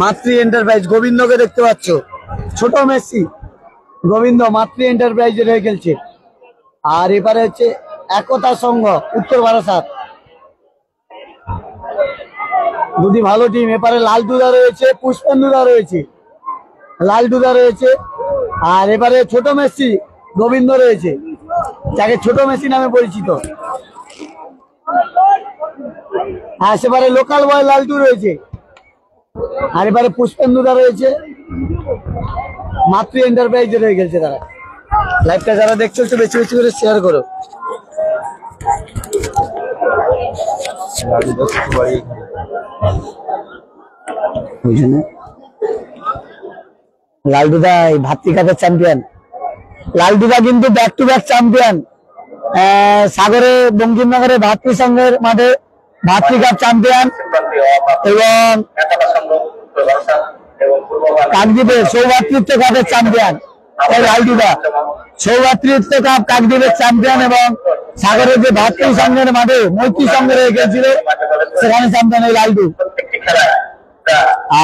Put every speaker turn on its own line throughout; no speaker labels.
মাতৃ এন্টারপ্রাইজ গোবিন্দকে দেখতে পাচ্ছ, ছোট মেসি গোবিন্দ মাতৃ এন্টারপ্রাইজে হয়ে খেলছে। আর এবারে হচ্ছে একতা সংঘ উত্তর বারাসাত, দুটি ভালো টিম। এবারে লালটুদা রয়েছে, পুষ্পেন্দুদা রয়েছে, লালটুদা রয়েছে। আর এবারে ছোট মেসি গোবিন্দ রয়েছে, যাকে ছোট মেসি নামে পরিচিত। আর সেবারে লোকাল বয় লালটু রয়েছে। আর এবারে পুষ্পেন্দুদা রয়েছে, মাতৃ এন্টারপ্রাইজে রয়ে গেছে তারা। লাইভটা যারা দেখছো একটু বেশি বেশি করে শেয়ার করো। লালটুদা ভাতৃ কাপের চ্যাম্পিয়ন, লালটুদা কিন্তু ব্যাক টু ব্যাক চ্যাম্পিয়ন। সাগরে বঙ্কিমনগরে ভাতৃ সংঘের মাঠে ভাতৃ কাপ চ্যাম্পিয়ন এবং কাকদ্বীপের সৌভাতৃত্ব কাপের চ্যাম্পিয়ন লালটুদা। সৌভাতৃত্ব কাপ কাকদ্বীপের চ্যাম্পিয়ন এবং সাগরের যে ভাতৃ সংঘের মাঠে মৈত্রী সংঘে রয়ে গেছিল সেখানে চ্যাম্পিয়ন এই লালটু।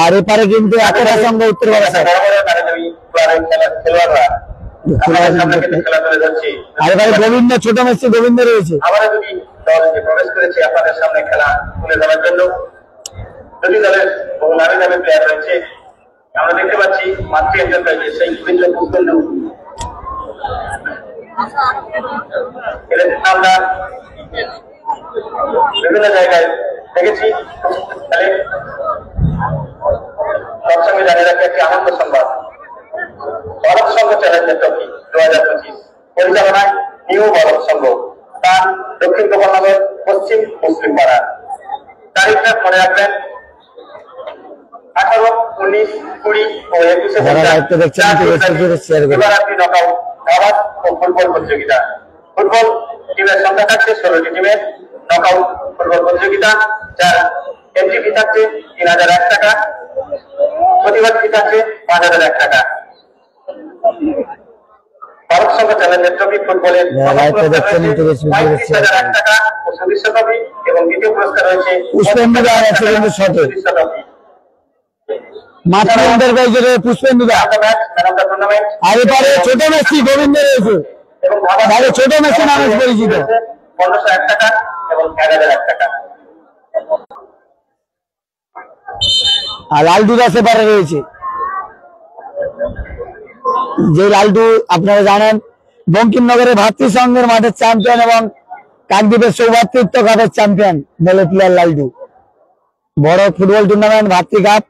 আর এপারে কিন্তু একতা সংঘ উত্তর বারাসাত। আর এবারে গোবিন্দ ছোট মেসি গোবিন্দ রয়েছে।
প্রবেশ করেছে আপনাদের সামনে খেলা তুলে ধরার জন্য। দুটি দলের বহু নামী দামি প্লেয়ার রয়েছে। আমরা দেখতে পাচ্ছি মাতৃ এন্টারপ্রাইজের সেই বিভিন্ন পুষ্পেন্দু, আমরা বিভিন্ন জায়গায় দেখেছি। তার সঙ্গে জানিয়ে রাখি একটি আনন্দ সংবাদ, ভারত সংঘ চ্যালেঞ্জার ট্রফি 2025 পরিচালনায় নিউ ভারত সংঘ, তার দক্ষিণ গোপালনগর পশ্চিম মুসলিম পাড়া। তারিখটা মনে রাখবেন 18, 19, 20 ও 21 নকআউট ও ফুটবল প্রতিযোগিতা। ফুটবল টিমের সংখ্যা থাকছে 16টি টিমের। নকআউট ফুটবল প্রতিযোগিতা যার এন্ট্রি ফি থাকছে 3001 টাকা, প্রতিবাদ ফি থাকছে 5001 টাকা। ভারত সংঘ চ্যালেঞ্জার ট্রফি ফুটবলের 35,001 টাকা ও সদস্য ট্রফি এবং দ্বিতীয় পুরস্কার রয়েছে
পুষ্পেন্দুদা। মাতৃ এন্টারপ্রাইজের পুষ্পেন্দুদা। আর এবারে ছোট মেসি গোবিন্দ রয়েছে এবং ছোট মেসি নামে পরিচিত
1501 টাকা এবং 1001 টাকা।
আর লালটুদা সেপারে রয়েছে, যে লালটু আপনারা জানেন বঙ্কিমনগরে ভাতৃ সংঘের মাঠের চ্যাম্পিয়ন এবং কাকদ্বীপের সৌভাতৃত্ব কাপের চ্যাম্পিয়ন দলের প্লেয়ার লালটু। বড় ফুটবল টুর্নামেন্ট ভাতৃ কাপ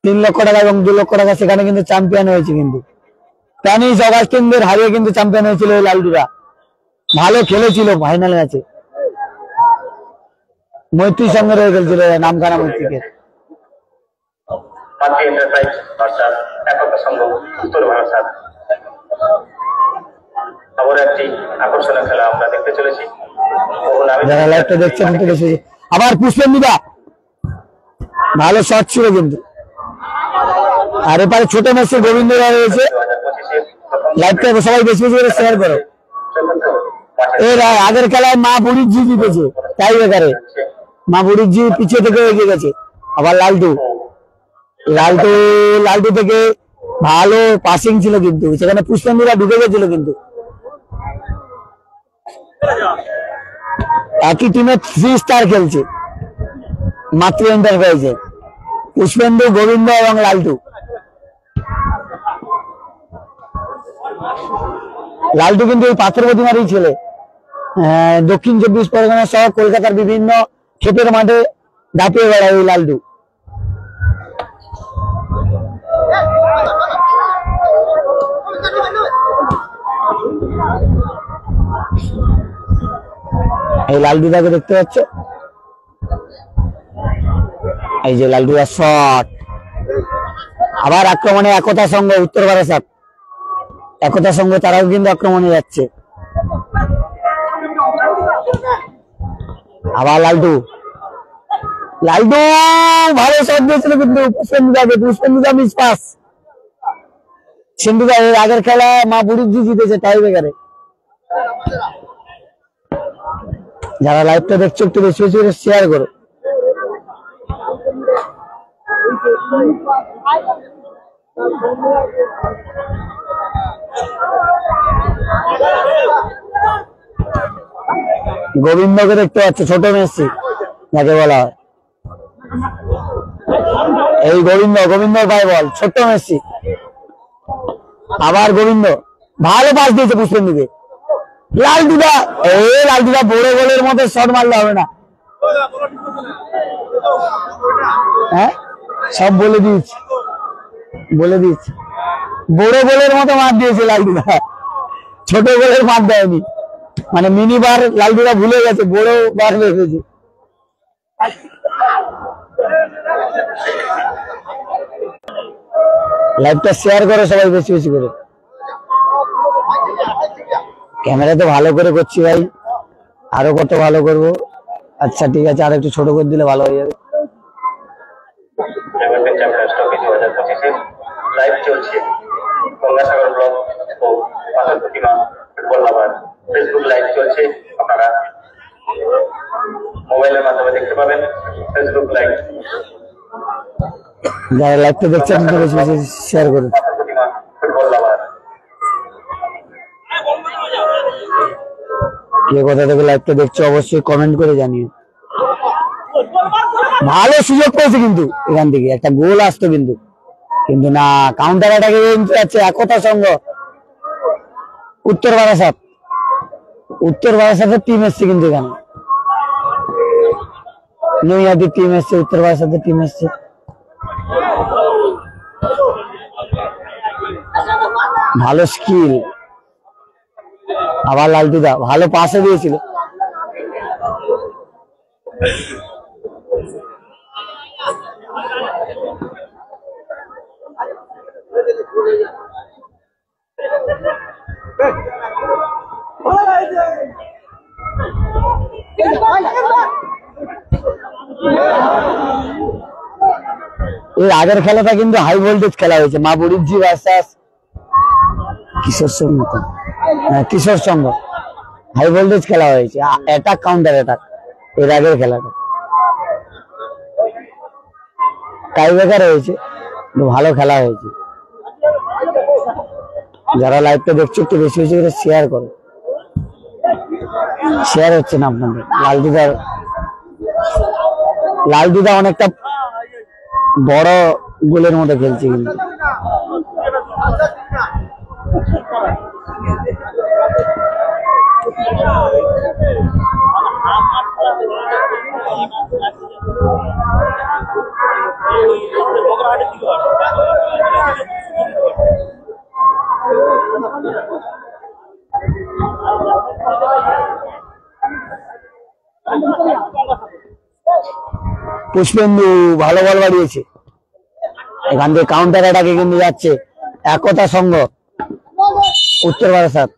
3 লক্ষ টাকা এবং 2 লক্ষ টাকা সেখানে কিন্তু চ্যাম্পিয়ন হয়েছে। কিন্তু স্প্যানিশ অগাস্টিনদের হারিয়ে কিন্তু চ্যাম্পিয়ন হয়েছিল এই লালটুরা। ভালো খেলেছিল ফাইনাল ম্যাচে, মৈত্রী সঙ্গে রয়ে গেছিল নামখানা মৈত্রীকে।
মাতৃ এন্টারপ্রাইজ ভার্সাস একতা সংঘ উত্তর বারাসাত। আবার একটি আকর্ষণীয় খেলা আমরা দেখতে চলেছি।
যারা লাইভটা দেখছেন আবার পুষ্পেন্দুদা ভালো শট ছিল কিন্তু। আর এপারে ছোট মেসি গোবিন্দরা রয়েছে। লাইভটা সবাই বেশি বেশি করে শেয়ার করো। এর আগের খেলায় মা বুড়ির জি জিতেছে তাই বেকারে, মা বুড়ির জি পিছিয়ে থেকে এগিয়ে গেছে। আবার লালটু থেকে ভালো পাসিং ছিল কিন্তু সেখানে পুষ্পেন্দুরা ঢুকে গেছিল। কিন্তু একই টিমে 3 স্টার খেলছে মাতৃ এন্টারপ্রাইজে, পুষ্পেন্দু গোবিন্দ এবং লালটু। লালটু কিন্তু এই পাথর প্রতিমারই ছেলে। দক্ষিণ 24 পরগনা সহ কলকাতার বিভিন্ন ক্ষেতের মাঠে দাপিয়ে বেড়ায় এই লালটু। এই লালটুদাকে দেখতে পাচ্ছ, এই যে লালটুদার শট। আবার আক্রমণে একতা সংঘ উত্তর বারাসাত, একতা সংঘ তারাও কিন্তু আক্রমণে যাচ্ছে। আবার লালটু ভালো শট দিয়েছিল কিন্তু পুষ্পেন্দুদা মিস পাস। সিন্ধুদা এর আগের খেলা মা বুড়ির জি জিতেছে টাই ব্রেকারে। যারা লাইভটা দেখছো একটু বেশি বেশি করে শেয়ার করো। গোবিন্দকে দেখতে পাচ্ছ, ছোট মেসি যাকে বলা হয়। এই গোবিন্দ ভাই বল, ছোট্ট মেসি। আবার গোবিন্দ ভালো পাস দিয়েছে পুষ্পেন্দুকে। লালটুদা, লালটুদা বড় গোলের মতো শট মারলে হবে না। হ্যাঁ, সব বলে দিয়েছি, বড় গোলের মতো মার দিয়েছে লালটুদা, ছোট গোলের মার দেয়নি। মানে মিনি বার লালটুদা ভুলে গেছে, বড় বার রেখেছে। লাইভটা শেয়ার করো সবাই বেশি বেশি করে। ক্যামেরা তো ভালো করে করছি ভাই, আরো কত ভালো করবো। আচ্ছা ঠিক আছে, আর একটু ছোট করে দিলে ভালো হয়ে যাবে।
লাইভ চলছে গঙ্গাসাগর ব্লগ ও পাথর প্রতিমা ফুটবল লাভার ফেসবুক লাইভ চলছে, আপনারা মোবাইলের মাধ্যমে দেখতে পাবেন ফেসবুক লাইভ।
যারা লাইভটা দেখছেন বেশি বেশি শেয়ার করুন।
পাথর প্রতিমা ফুটবল লাভার।
কে কোথা থেকে লাইভটা দেখছো অবশ্যই কমেন্ট করে জানিও। ভালো সুযোগ পেয়েছে কিন্তু এখান থেকে একটা গোল আসতো, কিন্তু না, কাউন্টার অ্যাটাকে যাচ্ছে একতা সংঘ। উত্তর বারাসাতের টিম এসছে কিন্তু এখানে, নৈহাটির টিম এসছে, উত্তর বারাসাতের টিম এসছে। ভালো স্কিল। আবার লালটুদা ভালো পাশে দিয়েছিল। এর আগের খেলাটা কিন্তু হাই ভোল্টেজ খেলা হয়েছে, মা বুড়িজি ভার্সাস কিশোর সংঘ, হাই ভোল্টেজ খেলা হয়েছে, অ্যাটাক কাউন্টার অ্যাটাক। এর আগের খেলাটা টাইব্রেকার হয়েছে, ভালো খেলা হয়েছে। যারা লাইভটা দেখছো একটু বেশি বেশি করে শেয়ার করো, শেয়ার হচ্ছে না আপনাদের। লালটুদা অনেকটা বড় গোলের মতো খেলছে কিন্তু। পুষ্পেন্দু ভালো বল বাড়িয়েছে, এখান থেকে কাউন্টার অ্যাটাকে কিন্তু যাচ্ছে একতা সংঘ উত্তর বারাসাত।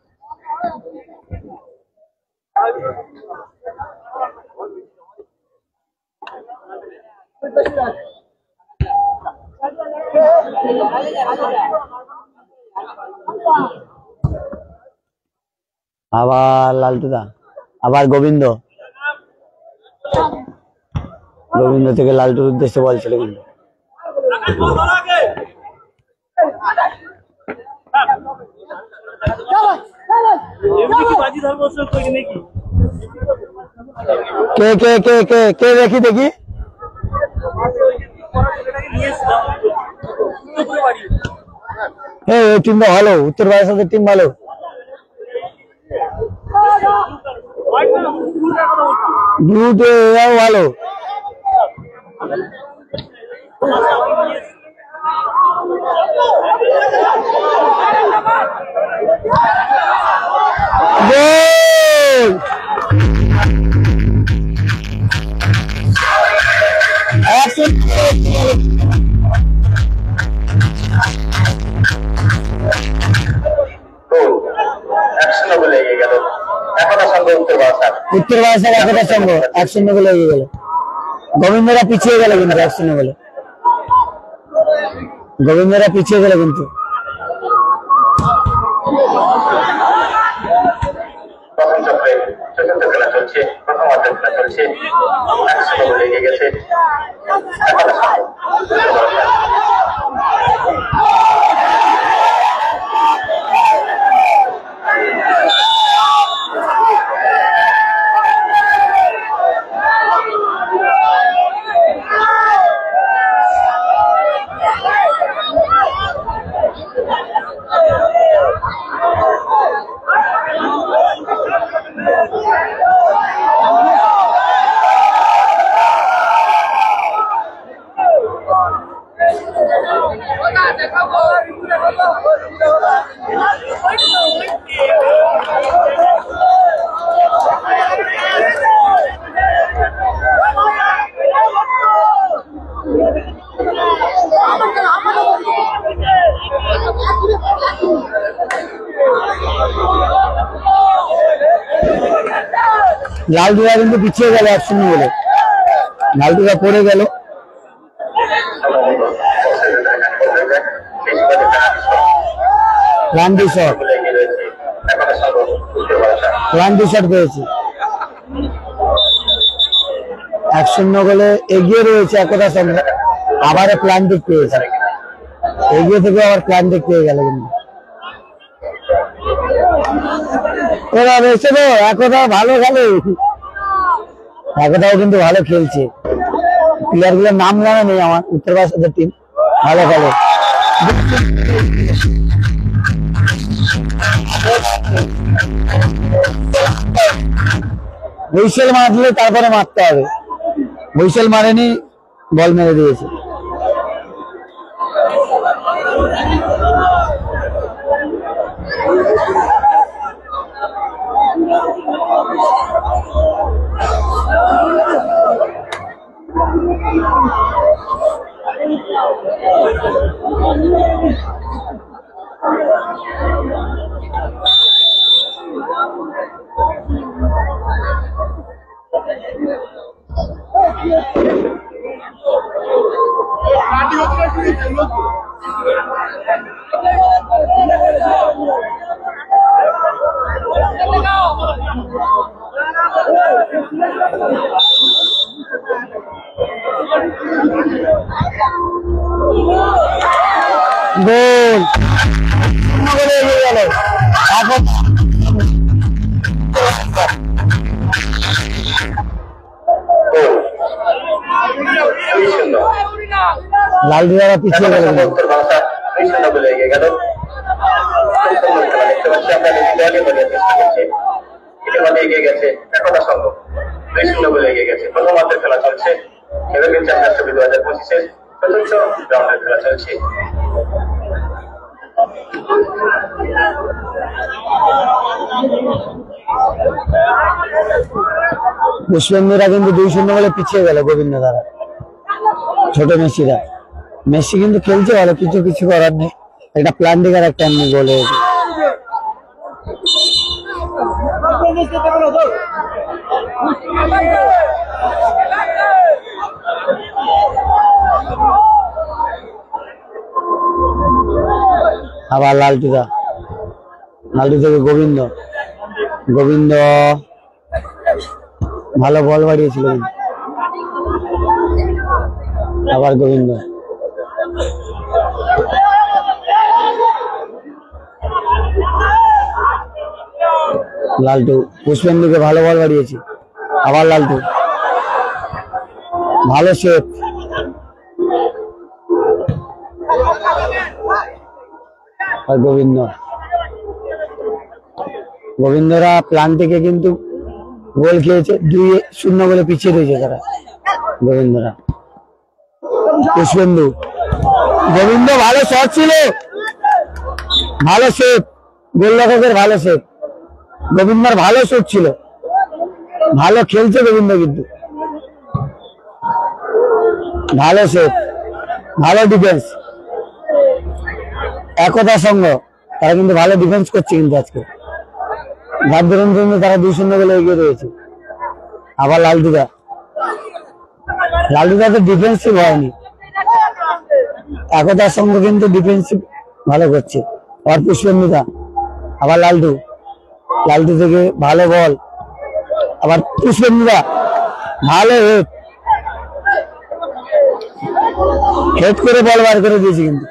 আবার লালটুদা, আবার গোবিন্দ থেকে লালটুর উদ্দেশ্যে বলছিল কিন্তু। কে কে কে কে কে দেখি দেখি। এই টিমটা ভালো, উত্তর বারাসাতের টিম ভালো। ব্লুতে ভালো। উত্তর বারাসাত একতা সংঘ 1-0 গোলে এগিয়ে গেল। গোবিন্দরা পিছিয়ে গেল কিন্তু 1-0 গোলে, গোবিন্দরা পিছিয়ে গেল কিন্তু।
প্রথম চক্রে চতুর্থ খেলা চলছে, প্রথম অর্ধের খেলা চলছে, 1-0 গোলে এগিয়ে গেছে।
লালটুরা কিন্তু পিছিয়ে গেল 1-0 বলে। লালটুরা পড়ে গেল। প্লান্টি শট পেয়েছে। 1-0 গোলে এগিয়ে রয়েছে একতার সঙ্গে। আবার প্লান্টিক পেয়েছে, এগিয়ে থেকে আবার প্লান্টিক পেয়ে গেল। কিন্তু ওরা রয়েছে তো একতা ভালো খেলে, একতাও কিন্তু ভালো খেলছে। প্লেয়ার গুলোর নাম জানা নেই আমার, উত্তরপ্রদেশের টিম ভালো খেলে। হুইসেল মারলে তারপরে মারতে হবে, হুইসেল মারেনি, বল মেরে দিয়েছে। গোল এগিয়ে গেল। এখন লালটুরা পিছিয়ে গেল।
এগিয়ে গেছে একতা সংঘ 2-0 বলে এগিয়ে গেছে। প্রথমার্ধের খেলা চলছে। ইউরোপিয়ান চ্যাম্পিয়ন্স ট্রফি 2025 চতুর্থ রাউন্ডের খেলা চলছে।
পুষ্পেন্দুরা কিন্তু 2-0 বলে পিছিয়ে গেল গোবিন্দ দ্বারা। ছোট মেসিরা, মেসি কিন্তু খেলছে ভালো, কিছু করার নেই। একটা প্লান্টিকার একটা এমনি গোল হয়েছে। আবার লালটু থেকে গোবিন্দ ভালো বল বাড়িয়েছিল। আবার গোবিন্দ, লালটু পুষ্পেন্দুকে ভালো বল বাড়িয়েছে। আবার লালটু, ভালো শেপ। আর গোবিন্দরা প্লান্টিকে কিন্তু গোল খেয়েছে, 2-0 বলে পিছিয়ে রয়েছে তারা গোবিন্দরা। পুষ্পেন্দু, গোবিন্দ ভালো শট ছিল, ভালো শেপ, গোলরক্ষকের ভালো শেপ। গোবিন্দর ভালো শট ছিল, ভালো খেলছে গোবিন্দ, কিন্তু ভালো শেপ, ভালো ডিফেন্স। একতা সংঘ তারা কিন্তু ভালো ডিফেন্স করছে কিন্তু আজকে, যার জন্য তারা 2-0 বলে এগিয়ে রয়েছে। আবার লালটুদা তো ডিফেন্সিভ হয়নি, একতা সংঘ কিন্তু ডিফেন্সিভ ভালো করছে। আর পুষ্পেন্দুদা, আবার লালটু থেকে ভালো বল। আবার পুষ্পেন্দুদা ভালো হেড করে বল বার করে দিয়েছে। কিন্তু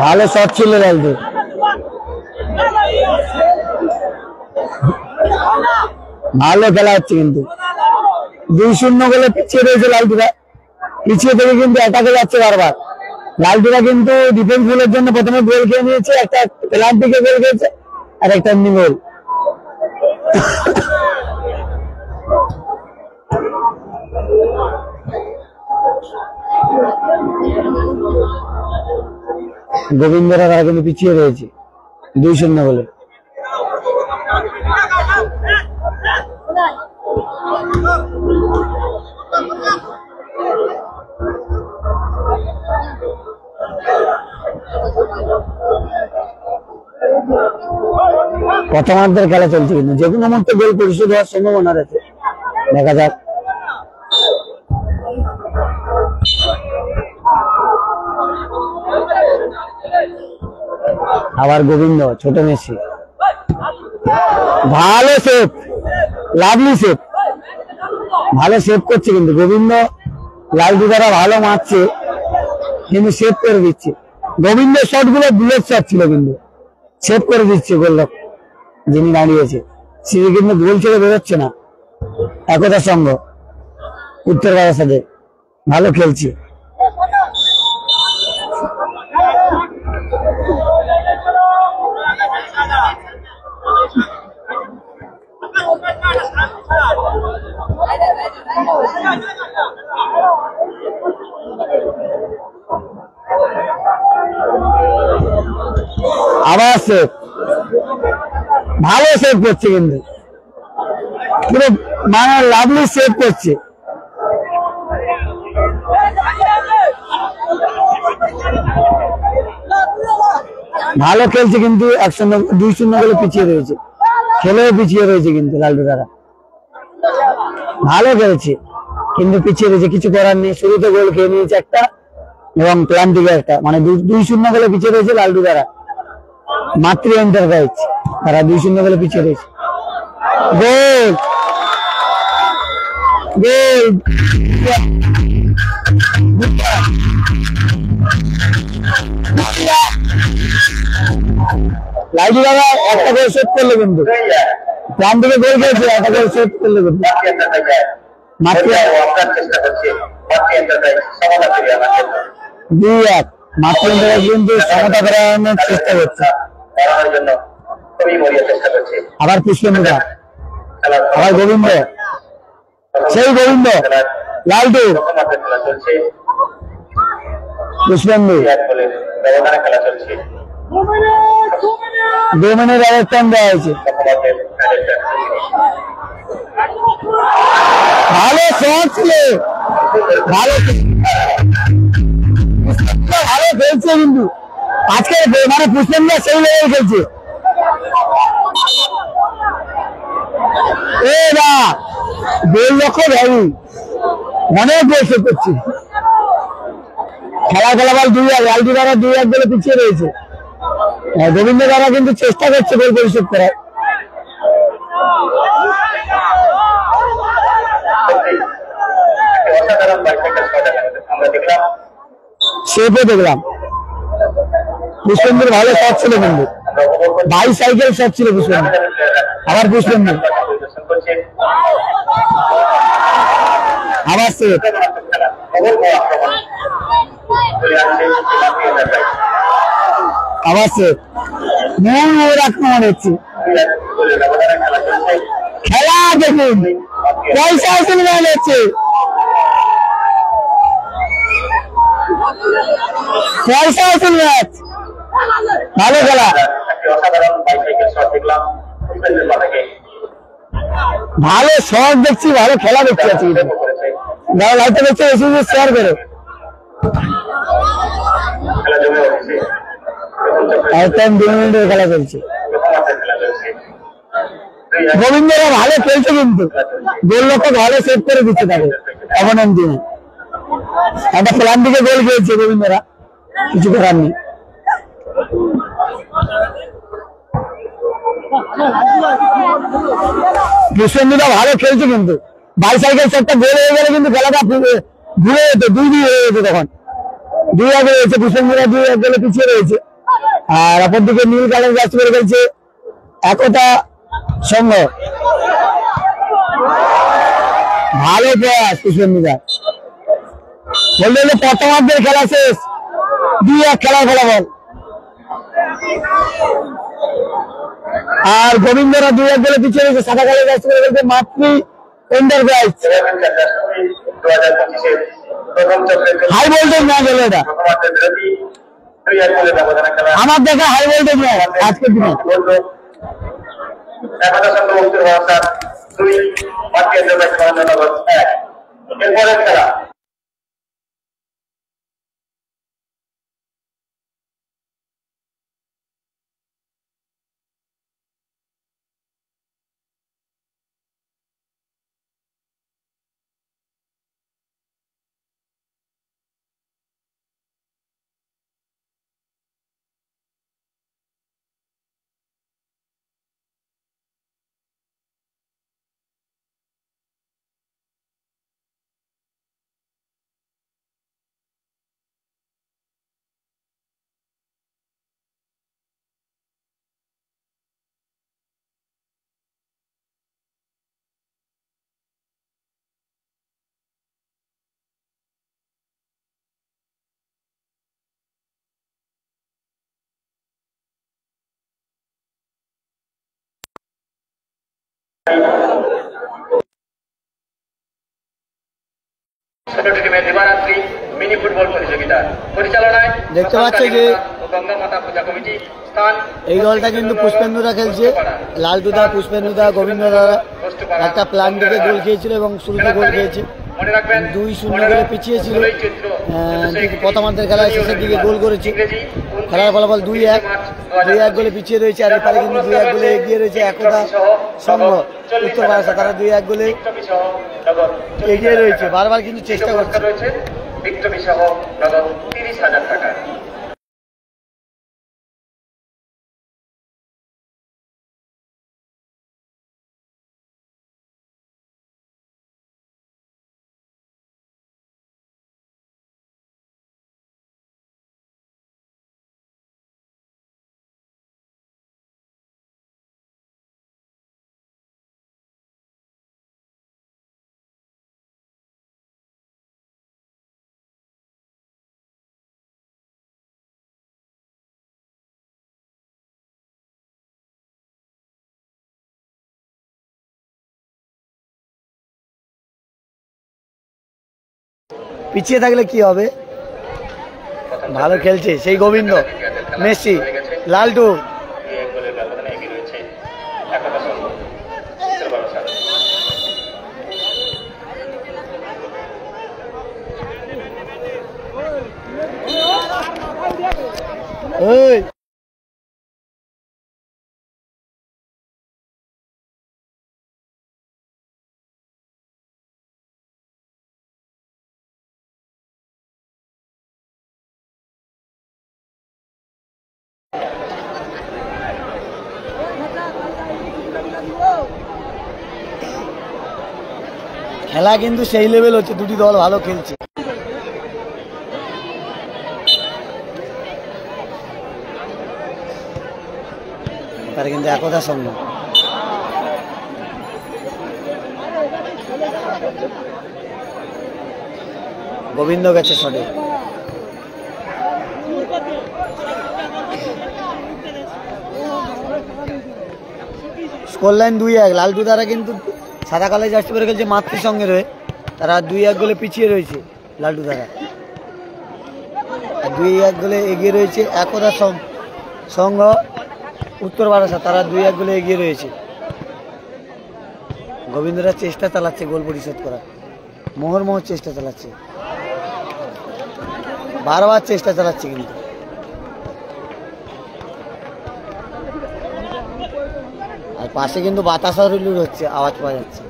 ভালো শট ছিল লালটু। ভালো খেলা হচ্ছে, কিন্তু 2-0 গোলে পিছিয়ে রয়েছে লালটুরা। পিছিয়ে থেকে কিন্তু অ্যাটাকে যাচ্ছে বারবার। লালটুরা কিন্তু ডিফেন্স গোলের জন্য প্রথমে গোল খেয়ে নিয়েছে, একটা প্লান্টিকে গোল খেয়েছে আর একটা এমনি গোল। গোবিন্দরা তারা কিন্তু পিছিয়ে রয়েছে 2-0 বলে। প্রথমার্ধের খেলা চলছে, কিন্তু যে কোনো মুহূর্তে গোল পরিশোধ হওয়ার সম্ভাবনা রয়েছে। দেখা যাক। আবার গোবিন্দ, ছোট মেসি, ভালো সেভ, লাভলি সেভ, ভালো সেভ করছে কিন্তু গোবিন্দ। লালটু দ্বারা ভালো মারছে কিন্তু সেভ করে দিচ্ছে। গোবিন্দের শট গুলো বুলেট শট ছিল কিন্তু সেভ করে দিচ্ছে গোলরক্ষক যিনি দাঁড়িয়েছে। সে কিন্তু গোল ছেড়ে বেরোচ্ছে না। একতা সঙ্গ উত্তর বাড়ার সাথে ভালো খেলছে। আবার সেভ, ভালো সেভ করছে কিন্তু পুরো মানে লাভলি সেভ করছে। ভালো খেলছে কিন্তু 1-2-0 বলে পিছিয়ে রয়েছে, খেলেও পিছিয়ে রয়েছে কিন্তু লালটু দ্বারা ভালো খেলছে কিন্তু পিছিয়ে রয়েছে, কিছু করার নেই। শুরুতে গোল খেয়ে নিয়েছে একটা এবং প্ল্যান দিকে একটা, মানে 2-0 বলে পিছিয়ে রয়েছে লালটু দ্বারা। মাতৃ এন্টারপ্রাইজ তারা 2-0 বলে পিছিয়ে রয়েছে। গোল গোল লালটু দ্বারা একটা গোল সেভ করলো কিন্তু প্ল্যান দিকে গোল খেয়েছে, একটা গোল সেভ করলো কিন্তু মাতৃ 2-1 মাতৃ এন্টারপ্রাইজ কিন্তু সমতা ফেরানোর চেষ্টা করছে। আবার পুষ্পেন্দুদা, আবার গোবিন্দ, সেই গোবিন্দ, লালটু, পুষ্পেন্দু, 2 মিনিট আরেক টাইম দেওয়া হয়েছে। ভালো শট ছিল, ভালো ভালো খেলছে কিন্তু আজকে, মানে পুষ্পেন্দু সেই লেভেল খেলছে। গোলরক্ষক ভ্যালু অনেক গোল সেভ করছে। খেলাফল 2-1, লালটু দ্বারা 2-1 বলে পিছিয়ে রয়েছে। গোবিন্দ দ্বারা কিন্তু চেষ্টা করছে গোল পরিশোধ করার। সেভও দেখলাম, পুষ্পেন্দুর ভালো শট ছিল কিন্তু বাইসাইকেল শট ছিল পুষ্পেন্দু। আবার পুষ্পেন্দু, আবার সেভ, আবার সেভ, মূল আক্রমণ হচ্ছে। খেলা দেখুন, পয়সা আসলে ম্যাচ হচ্ছে, পয়সা আসলে ম্যাচ, ভালো খেলা, ভালো শট দেখছি, ভালো খেলা দেখতে পাচ্ছি। যারা লাইটে দেখছে এসে শেয়ার করো। একদম 2 মিনিটের খেলা চলছে। গোবিন্দরা ভালো খেলছে কিন্তু গোলরক্ষক ভালো সেভ করে দিচ্ছে তাকে। এখন দিনে একটা প্ল্যান দিকে গোল খেয়েছে গোবিন্দরা, কিছু করার নেই। পুষ্পেন্দুরা ভালো খেলছে কিন্তু বাইসাইকেল শটটা গোল হয়ে গেলে কিন্তু খেলাটা ঘুরে যেত, 2-2 হয়ে যেত। তখন 2-1 রয়েছে, পুষ্পেন্দুরা 2-1 গোলে পিছিয়ে রয়েছে। আর অপরদিকে নীল কালার জার্সি পরে খেলছে একতা সংঘ। ভালো প্রয়াস পুষ্পেন্দুরা, বলতে গেলে প্রথমার্ধের খেলা শেষ, 2-1 খেলার ফলাফল। আর গোবিন্দরা 2-1 গোলে পিছিয়ে রয়েছে। সাদা কালার জার্সি পরে খেলছে মাতৃ এন্টারপ্রাইজ। হাই ভোল্টেজ ম্যাচ হলো এটা, আমার দেখা হাই ভোল্টেজ ম্যাচ আজকের দিনে। এরপরের খেলা
টিমের দিবারাত্রি মিনি ফুটবল প্রতিযোগিতা পরিচালনায়
দেখতে পাচ্ছি যে
গঙ্গা মাতা পূজা কমিটি স্থান
এই দলটা কিন্তু পুষ্পেন্দুরা খেলছে, লালটুদা, পুষ্পেন্দুদা, গোবিন্দদা একটা প্ল্যান দিকে গোল খেয়েছিল এবং শুরুতে গোল খেয়েছে। 2-0 গোলে পিছিয়ে ছিল প্রথমার্ধের খেলায়, শেষের দিকে গোল করেছে। খেলার ফলাফল 2-1 গোলে পিছিয়ে রয়েছে। আর এপারে কিন্তু 2-1 গোলে এগিয়ে রয়েছে একতা সংঘ উত্তর বারাসা, তারা 2-1 গোলে এগিয়ে রয়েছে। বারবার কিন্তু চেষ্টা করছে।
বিক্রমী সহ নগদ 30,000 টাকা।
পিছিয়ে থাকলে কি হবে? ভালো খেলছে সেই গোবিন্দ, মেসি, লালটু। ওই খেলা কিন্তু সেই লেভেল হচ্ছে, দুটি দল ভালো খেলছে। তার কিন্তু একতা সঙ্গ গোবিন্দ গেছে শটে। Score line 2-1। লালটু দ্বারা কিন্তু সাদা কালো জার্সি পরে খেলছে মাতৃ সঙ্গে রয়ে, তারা 2-1 গোলে পিছিয়ে রয়েছে। লালটু দ্বারা 2-1 গোলে এগিয়ে রয়েছে একতা সংঘ উত্তর বারাসা, তারা 2-1 গোলে এগিয়ে রয়েছে। গোবিন্দরা চেষ্টা চালাচ্ছে গোল পরিশোধ করার, মোহর চেষ্টা চালাচ্ছে, বারবার চেষ্টা চালাচ্ছে কিন্তু। আর পাশে কিন্তু বাতাস হচ্ছে, আওয়াজ পাওয়া যাচ্ছে।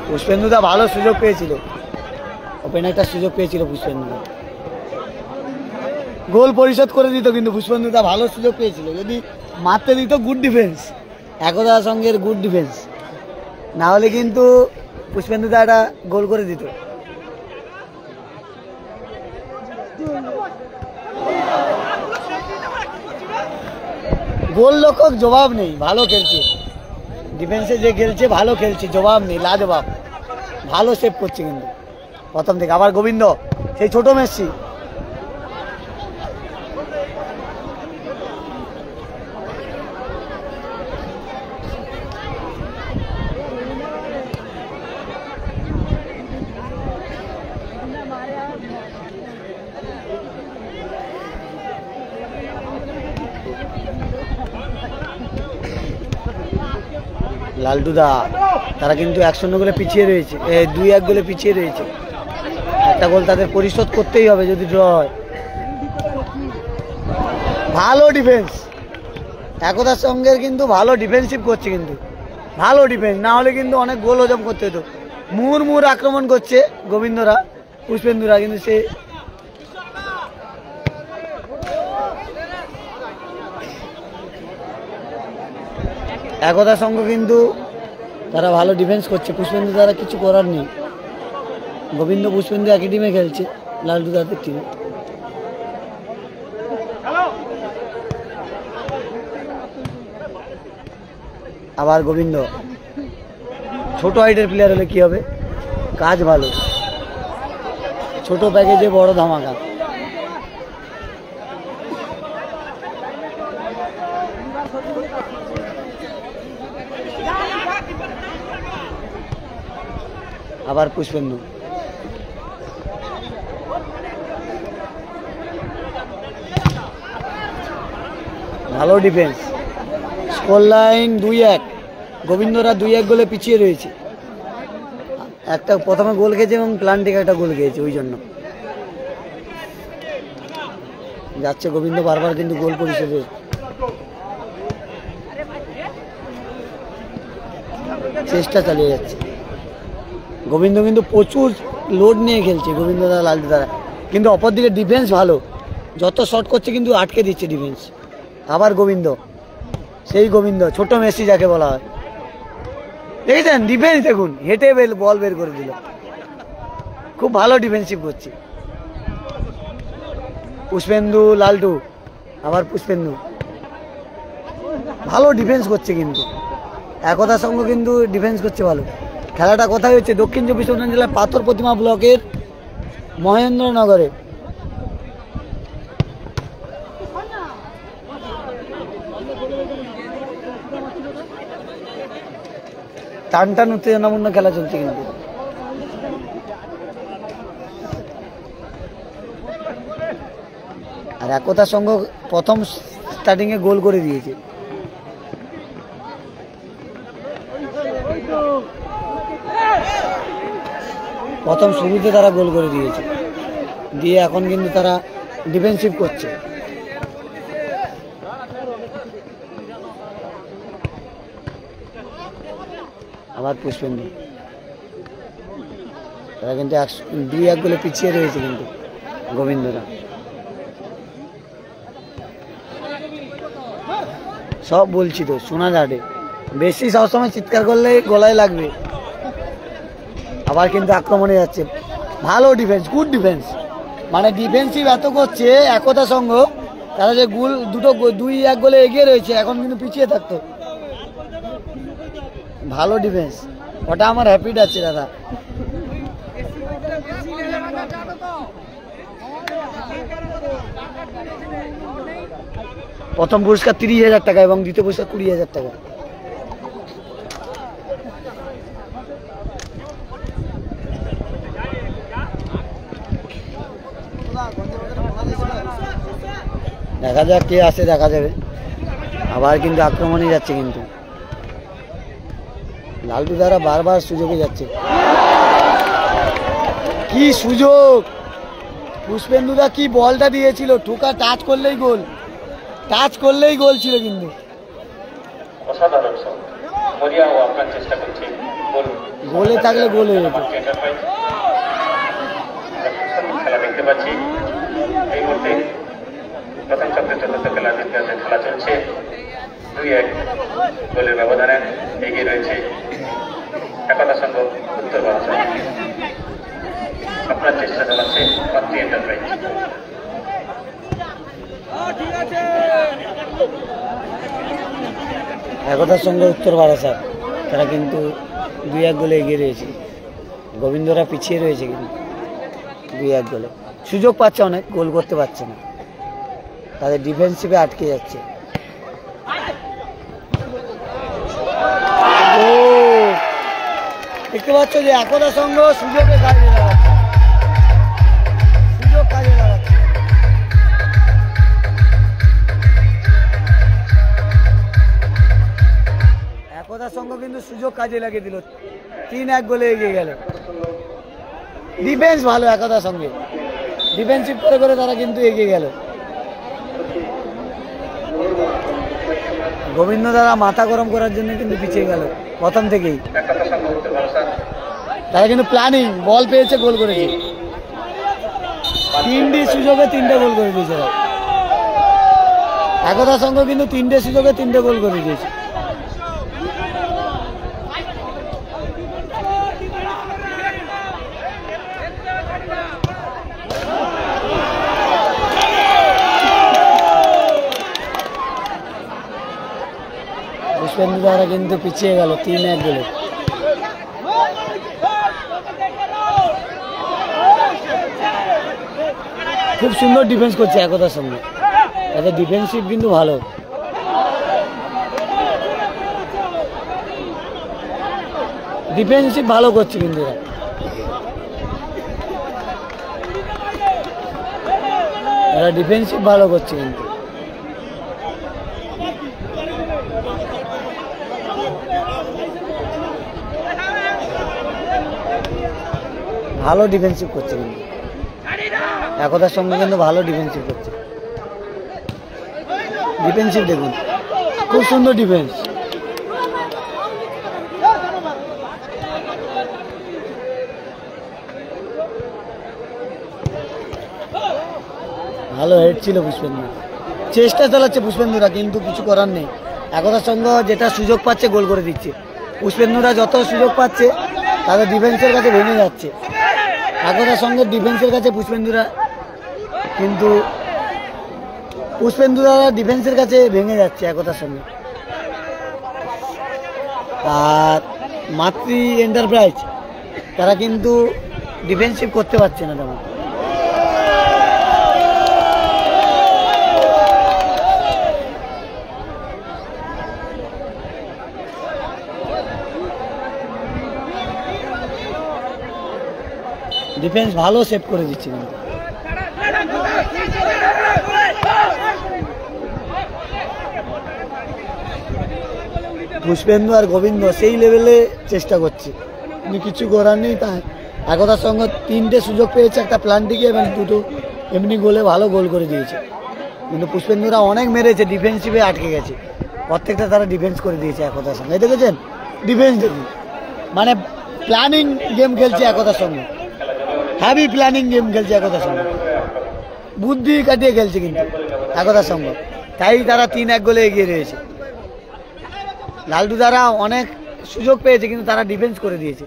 পুষ্পেন্দুদা ভালো সুযোগ পেয়েছিল, ওপেন একটা সুযোগ পেয়েছিল পুষ্পেন্দুদা, গোল পরিশোধ করে দিত। কিন্তু পুষ্পেন্দুদা ভালো সুযোগ পেয়েছিল, যদি মারতে দিত গুড ডিফেন্স, একতা সঙ্গের গুড ডিফেন্স, না হলে কিন্তু পুষ্পেন্দুদা একটা গোল করে দিত। গোলরক্ষক জবাব নেই, ভালো খেলছে, ডিফেন্সে যে খেলছে ভালো খেলছে, জবাব নেই, লাজবাব, ভালো সেভ করছে কিন্তু প্রথম থেকে। আবার গোবিন্দ, সেই ছোট মেসি, লালটুদা, তারা কিন্তু 1-0 গোলে পিছিয়ে রয়েছে, 2-1 গোলে পিছিয়ে রয়েছে। একটা গোল তাদের পরিশোধ করতেই হবে যদি ড্র হয়। ভালো ডিফেন্স একতার সঙ্গের, কিন্তু ভালো ডিফেন্সিভ করছে, কিন্তু ভালো ডিফেন্স, না হলে কিন্তু অনেক গোল হজম করতে হতো। মুহুর্মুহুর আক্রমণ করছে গোবিন্দরা, পুষ্পেন্দুরা, কিন্তু সে একতা সঙ্গ কিন্তু তারা ভালো ডিফেন্স করছে, পুষ্পেন্দু দ্বারা কিছু করার নেই। গোবিন্দ পুষ্পেন্দু একই টিমে খেলছে, লালটু দাদের টিমে। আবার গোবিন্দ, ছোট হাইটের প্লেয়ার হলে কি হবে, কাজ ভালো, ছোট প্যাকেজে বড় ধামাকা। আবার পুষ্পেন্দু, ভালো ডিফেন্স। স্কোর লাইন 2-1, গোবিন্দরা 2-1 গোলে পিছিয়ে রয়েছে। একটা প্রথমে গোল খেয়েছে এবং প্ল্যান থেকে একটা গোল খেয়েছে, ওই জন্য যাচ্ছে গোবিন্দ বারবার, কিন্তু গোল পরিশোধে চেষ্টা চালিয়ে যাচ্ছে। গোবিন্দ কিন্তু প্রচুর লোড নিয়ে খেলছে, গোবিন্দ দ্বারা লালটু দ্বারা, কিন্তু অপরদিকে ডিফেন্স ভালো, যত শট করছে কিন্তু আটকে দিচ্ছে ডিফেন্স। আবার গোবিন্দ, সেই গোবিন্দ ছোট মেসি যাকে বলা হয়, দেখেছেন ডিফেন্স দেখুন, হেঁটে বল বের করে দিল, খুব ভালো ডিফেন্সিভ করছে। পুষ্পেন্দু লালটু, আবার পুষ্পেন্দু ভালো ডিফেন্স করছে, কিন্তু একতার সঙ্গে কিন্তু ডিফেন্স করছে ভালো। খেলাটা কোথায় হচ্ছে? দক্ষিণ চব্বিশ পরগনা জেলার পাথর প্রতিমা ব্লকের মহেন্দ্রনগরে। টান টান উত্তেজনাপূর্ণ খেলা চলছে কিন্তু। আর একতার সঙ্গে প্রথম স্টার্টিং এ গোল করে দিয়েছে। প্রথম শুরুতে তারা গোল করে দিয়েছে, দিয়ে এখন কিন্তু তারা ডিফেন্সিভ করছে। আবার পুষ্পেন্দু, তারা কিন্তু 2-1 গোলে পিছিয়ে রয়েছে কিন্তু গোবিন্দরা। সব বলছি তো, শোনা যাবে, বেশি সবসময় চিৎকার করলে গলায় লাগবে। আবার কিন্তু আক্রমণে যাচ্ছে, ভালো ডিফেন্স, গুড ডিফেন্স, মানে ডিফেন্সিভ এত করছে একতা সঙ্গ, তারা যে গোল 2-1 গোলে এগিয়ে রয়েছে, এখন কিন্তু পিছিয়ে থাকতো। ভালো ডিফেন্স, ওটা আমার হ্যাপিড আছে দাদা। প্রথম পুরস্কার 30,000 টাকা এবং দ্বিতীয় পুরস্কার 20,000 টাকা। দেখা যাক কে আসে, দেখা যাবে। আবার কিন্তু আক্রমণে যাচ্ছে, কিন্তু লালটু দ্বারা বারবার সুযোগে যাচ্ছে। কি সুযোগ! পুষ্পেন্দুদা কি বলটা দিয়েছিল, ঠোকা টাচ করলেই গোল, টাচ করলেই গোল ছিল কিন্তু।
অসাধারণ সব মরিয়া ও আপনার চেষ্টা করছে
গোলে থাকলে গোল হয়ে যেত।
খেলা দেখতে পাচ্ছি এই মুহূর্তে প্রথম চক্রের চতুর্থ খেলা খেলা চলছে। 2-1 গোলের ব্যবধানে এগিয়ে রয়েছে একতা সংঘ উত্তর বারাসা। আপনার চেষ্টা চালাচ্ছে পাত্রী এন্টারপ্রাইজ।
একতার সঙ্গে উত্তর বারাসা, তারা কিন্তু 2-1 গোলে এগিয়ে রয়েছে। গোবিন্দরা পিছিয়ে রয়েছে কিন্তু 2-1 গোলে, সুযোগ পাচ্ছে অনেক, গোল করতে পারছে না, তাদের ডিফেন্সিভে আটকে যাচ্ছে। দেখতে পাচ্ছ যে একতা সঙ্গ সুযোগে কাজে লাগাচ্ছে, সুযোগ কাজে লাগাচ্ছে। একতা সঙ্গ কিন্তু সুযোগ কাজে লাগিয়ে দিল, 3-1 গোলে এগিয়ে গেল। ডিফেন্স ভালো একতার সঙ্গে, ডিফেন্সিভ করে করে তারা কিন্তু এগিয়ে গেল। গোবিন্দ দ্বারা মাথা গরম করার জন্য কিন্তু পিছিয়ে গেল প্রথম থেকেই। তারা কিন্তু প্ল্যানিং, বল পেয়েছে, গোল করেছে, 3টি সুযোগে 3টে গোল করে দিয়েছে। একতার সঙ্গে কিন্তু 3টে সুযোগে 3টে গোল করে দিয়েছে। পুষ্পেন্দু দ্বারা কিন্তু পিছিয়ে গেল 3-1 গোলে। খুব সুন্দর ডিফেন্স করছে একতার সঙ্গে, এদের ডিফেন্সিভ কিন্তু ভালো। ডিফেন্সিভ ভালো করছে কিন্তু এরা ডিফেন্সিভ ভালো করছে কিন্তু ভালো ডিফেন্সিভ করছে কিন্তু একতার সঙ্গে কিন্তু ভালো ডিফেন্সিভ করছে ডিফেন্সিভ দেখুন খুব সুন্দর ডিফেন্স ভালো হেড ছিল পুষ্পেন্দু চেষ্টা চালাচ্ছে পুষ্পেন্দুরা কিন্তু কিছু করার নেই একতার সঙ্গে যেটা সুযোগ পাচ্ছে গোল করে দিচ্ছে পুষ্পেন্দুরা যত সুযোগ পাচ্ছে তাদের ডিফেন্সের কাছে ভেঙে যাচ্ছে একতার সঙ্গে ডিফেন্সের কাছে পুষ্পেন্দুরা কিন্তু পুষ্পেন্দুরা ডিফেন্সের কাছে ভেঙে যাচ্ছে একতার সঙ্গে আর মাতৃ এন্টারপ্রাইজ তারা কিন্তু ডিফেন্সিভ করতে পারছে না তেমন ডিফেন্স ভালো সেভ করে দিচ্ছে কিন্তু পুষ্পেন্দু আর গোবিন্দ সেই লেভেলে চেষ্টা করছে কিন্তু কিছু করার নেই তাই একতার সঙ্গে 3টে সুযোগ পেয়েছে একটা প্লান্টিকে এবং 2টো এমনি গোলে ভালো গোল করে দিয়েছে কিন্তু পুষ্পেন্দুরা অনেক মেরেছে ডিফেন্সিভে আটকে গেছে প্রত্যেকটা তারা ডিফেন্স করে দিয়েছে একতার সঙ্গে দেখেছেন ডিফেন্স দেখুন মানে প্ল্যানিং গেম খেলছে একতার সঙ্গে হ্যাভি প্ল্যানিং গেম খেলছে একতার সঙ্গে বুদ্ধি কাটিয়ে খেলছে কিন্তু একতার সঙ্গে তাই তারা 3-1 গোলে এগিয়ে রয়েছে লালটু দ্বারা অনেক সুযোগ পেয়েছে কিন্তু তারা ডিফেন্স করে দিয়েছে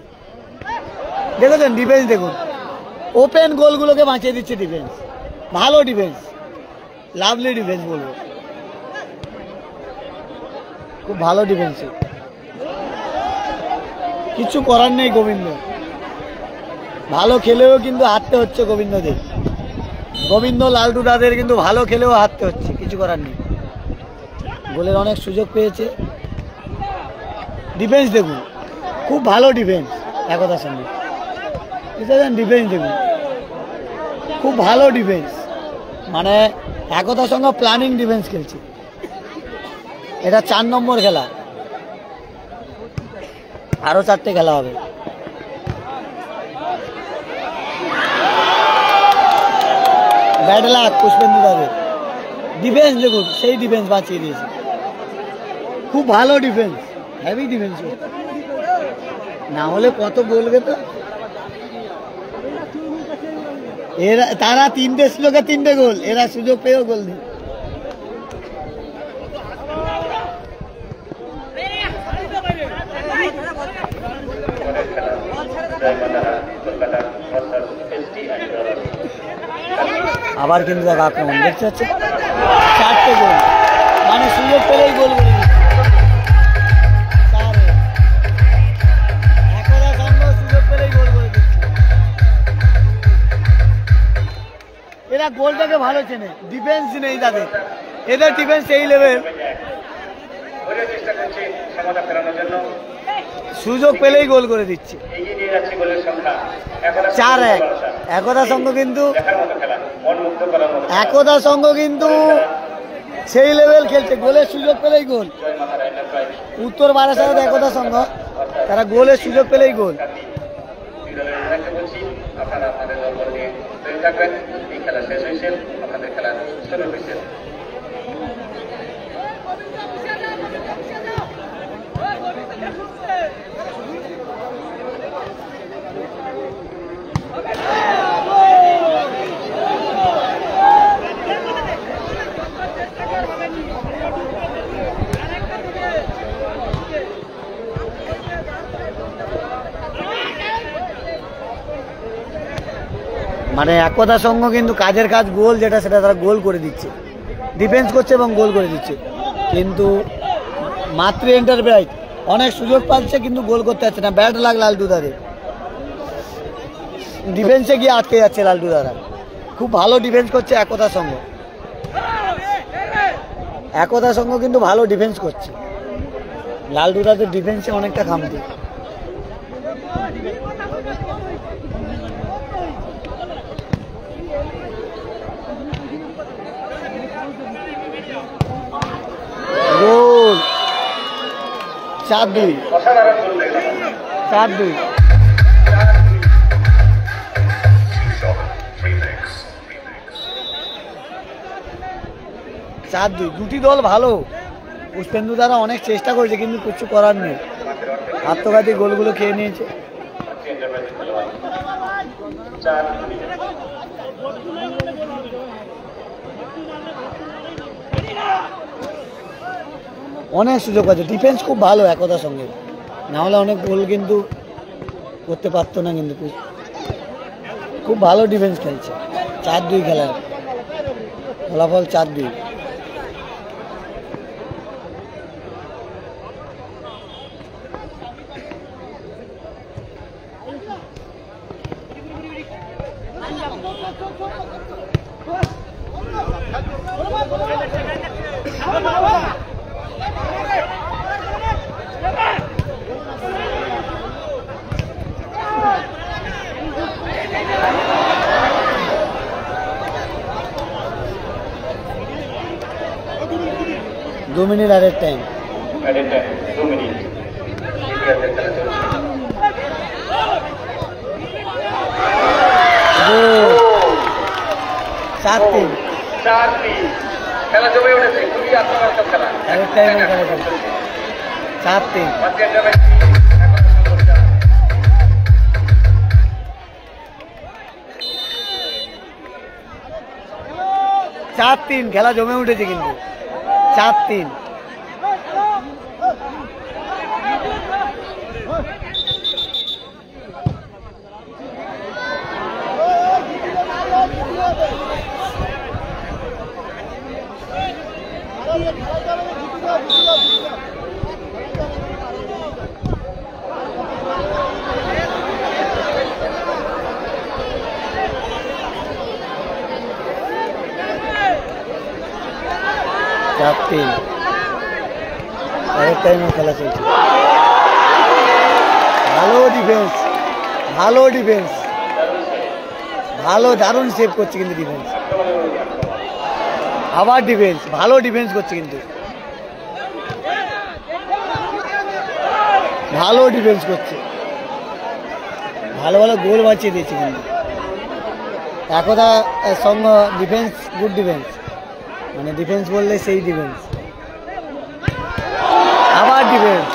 দেখেছেন ডিফেন্স দেখুন ওপেন গোলগুলোকে বাঁচিয়ে দিচ্ছে ডিফেন্স ভালো ডিফেন্স লাভলি ডিফেন্স বলবো খুব ভালো ডিফেন্স কিছু করার নেই গোবিন্দ ভালো খেলেও কিন্তু হারতে হচ্ছে গোবিন্দদের গোবিন্দ লালটু দাদের কিন্তু ভালো খেলেও হারতে হচ্ছে কিছু করার নেই গোলের অনেক সুযোগ পেয়েছে ডিফেন্স দেখুন খুব ভালো ডিফেন্স একতার সঙ্গে ডিফেন্স দেখুন খুব ভালো ডিফেন্স মানে একতার সঙ্গে প্ল্যানিং ডিফেন্স খেলছে এটা 4 নম্বর খেলা আরো 4টে খেলা হবে ব্যাড লাক পুষ্পেন্দু দাদের ডিফেন্স দেখুন সেই ডিফেন্স বাঁচিয়ে দিয়েছে খুব ভালো ডিফেন্স হেভি ডিফেন্স না হলে কত বলবে তো এরা তারা 3টে সুযোগে 3টে গোল এরা সুযোগ পেয়েও গোল নেই আবার কিন্তু আক্রমণ দেখতে পাচ্ছে 4টে গোল মানে সুযোগ পেলেই গোল করে এরা গোলটাকে ভালো চেনে ডিফেন্স নেই তাদের এদের ডিফেন্স এই লেভেল সুযোগ পেলেই গোল করে দিচ্ছে 4-1 একতা সংঘ কিন্তু সেই লেভেল খেলছে গোলের সুযোগ পেলেই গোল উত্তর বারাসাত একতা সংঘ তারা গোলের সুযোগ পেলেই গোল খেলা শেষ হয়েছে আপনাদের খেলা শুরু হয়েছে মানে একতা সংঘ কিন্তু কাজের কাজ গোল যেটা সেটা তারা গোল করে দিচ্ছে ডিফেন্স করছে এবং গোল করে দিচ্ছে কিন্তু মাতৃ এন্টারপ্রাইজ অনেক সুযোগ পাচ্ছে কিন্তু গোল করতে পারছে না ব্যাট লাগ লালটু দাদের ডিফেন্সে গিয়ে আটকে যাচ্ছে লালটু দাদা খুব ভালো ডিফেন্স করছে একতা সংঘ কিন্তু ভালো ডিফেন্স করছে লালটু দাদের ডিফেন্সে অনেকটা খামতি গোল 4-2
অসাধারণ গোল দেখলাম
4-2 4-2 দুটি দল ভালো। পুষ্পেন্দু দ্বারা অনেক চেষ্টা করেছে কিন্তু কিছু করার নেই, আত্মঘাতী গোলগুলো খেয়ে নিয়েছে। অনেক সুযোগ আছে, ডিফেন্স খুব ভালো একতার সঙ্গে, না হলে অনেক গোল কিন্তু করতে পারতো না, কিন্তু খুব ভালো ডিফেন্স খেলছে। 4-2 খেলার ফলাফল 4-2। दो मिनट एडेड टाइम
2 মিনিট।
सात तीन
4-3 খেলা জমে উঠেছে, খুবই আত্মঘাতক খেলা।
एडेड टाइम में खेला चलছে 7-3 4-3 খেলা জমে উঠেছে কিন্তু 4-3। খেলা চলছে, ভালো ডিফেন্স, ভালো ডিফেন্স, ভালো দারুণ সেভ করছে কিন্তু ডিফেন্স, আবার ডিফেন্স, ভালো ডিফেন্স করছে কিন্তু, ভালো ডিফেন্স করছে, ভালো ভালো গোল বাঁচিয়ে দিয়েছে কিন্তু। একদা সঙ্গ ডিফেন্স, গুড ডিফেন্স, মানে ডিফেন্স বললে সেই ডিফেন্স, আবার ডিফেন্স,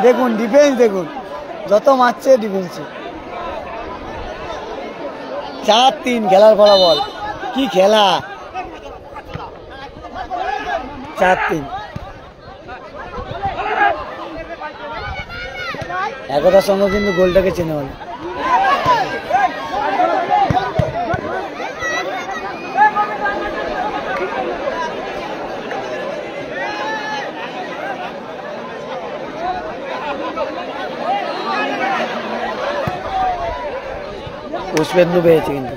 দেখুন ডিফেন্স, দেখুন যত মারছে ডিফেন্সে। 4-3 খেলার ফলাফল, কি খেলা। 4-3 একতার সঙ্গে কিন্তু গোলটাকে চেনে হল। পুষ্পেন্দু পেয়েছে কিন্তু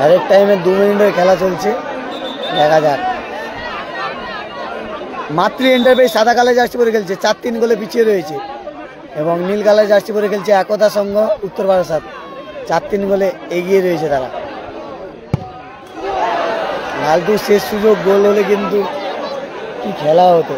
আরেক টাইমে 2 মিনিটের খেলা চলছে, দেখা যাক। মাতৃ এন্টারপ্রাইজ সাদা কালার জার্সি পরে খেলছে, 4-3 গোলে পিছিয়ে রয়েছে, এবং নীল কালার জার্সি পরে খেলছে একতা সংঘ উত্তর বারাসাত, 4-3 গোলে এগিয়ে রয়েছে তারা। লালটুর শেষ সুযোগ, গোল হলে কিন্তু কি খেলা হতো।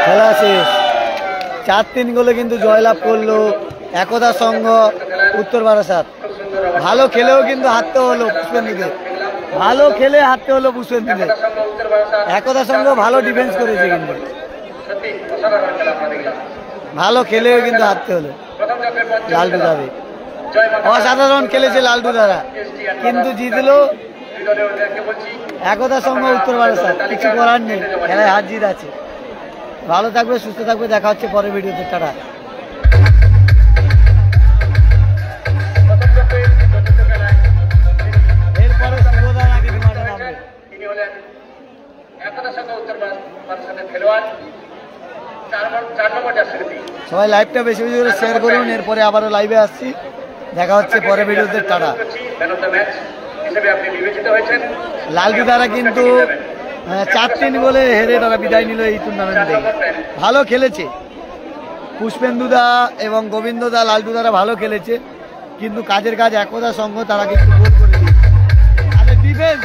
খেলা শেষ, 4-3 গোলে কিন্তু জয়লাভ করলো একতা সংঘ উত্তর বারাসাত। ভালো খেলেও কিন্তু হারতে হলো পুষ্পেন্দুকে, ভালো খেলে হারতে হলো পুষ্পেন্দুকে। একতা সংঘ ভালো ডিফেন্স করেছে কিন্তু, ভালো খেলেও কিন্তু হারতে হলো। লালটু দাবি অসাধারণ খেলেছে লালটু দ্বারা, কিন্তু জিতলো একতা সংঘ উত্তর বারাসাত, কিছু করার নেই, খেলায় হার জিত আছে। ভালো থাকবে, সুস্থ থাকবে, দেখা হচ্ছে পরের ভিডিওতে। টাটা। এরপরে শুভদা নাকি মাঠে নামবে।
তিনি হলেন একতা সংঘ উত্তর পাকিস্তানের খেলোয়াড়, 4 নম্বর জার্সি।
সবাই লাইভটা বেশি বেশি করে শেয়ার করুন। এরপরে আবারও লাইভে আসছি, দেখা হচ্ছে পরের ভিডিওতে। Tata.
Man of the match হিসেবে আপনি বিবেচিত হয়েছেন।
লালটু দ্বারা কিন্তু 4-3 গোলে হেরে তারা বিদায় নিল এই টুর্নামেন্ট থেকে। ভালো খেলেছে পুষ্পেন্দুদা এবং গোবিন্দদা, লালটু দ্বারা ভালো খেলেছে, কিন্তু কাজের কাজ একতা সংঘ তারা কিন্তু গোল করে দিয়েছে। ডিফেন্স